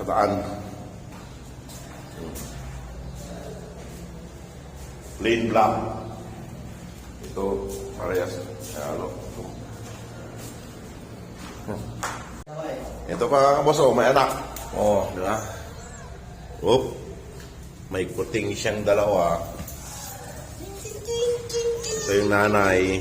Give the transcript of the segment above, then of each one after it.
nakadaan. Plain black. Ito, parehas. Halo. Ito pa boss, oh, may anak. Oh, di ba? Oop. May kuting siyang dalawa. Ito yung nanay.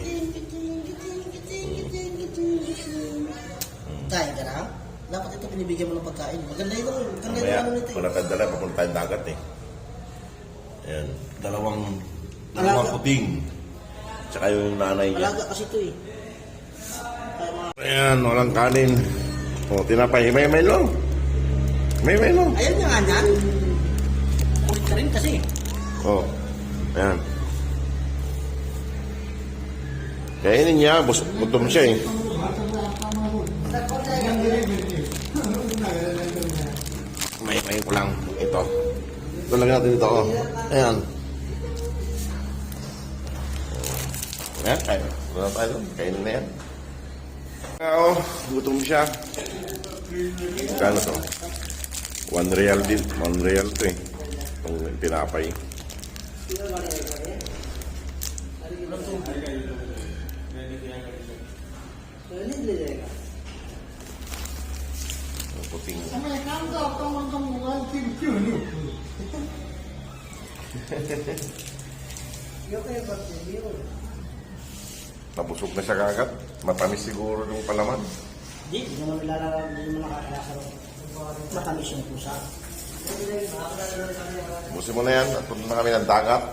Kain ka na? Dapat ito pinibigyan mo ng pagkain. Maganda ito. Maganda ito. Mamaya, Ano nito wala tayong dala, papunta tayong dagat eh. Ayan, dalawang Alaga. puting. Tsaka yung nanay niya. Alaga kasi ito eh. Kaya mga... Ayan, walang kanin. O, tinapay. May lang. May lang. Ayan nga yan. Kulit ka rin kasi. O, ayan. Kainin niya, gutom siya eh. May ko lang. Ito. Ito lang natin ito. Oh. Ayan. Ayan, kain. Wala tayo. Kainin na yan. Oo, gutom siya. Kano to? 1 real din. 1 real to eh. Itong tinapay. Puting. Nabusog na siya kagad. Matamis siguro yung palaman. Hindi naman ilalala. Hindi naman nakakalasa. Matamis yung pusa. Busin mo na yan. At punta na kami ng dagat.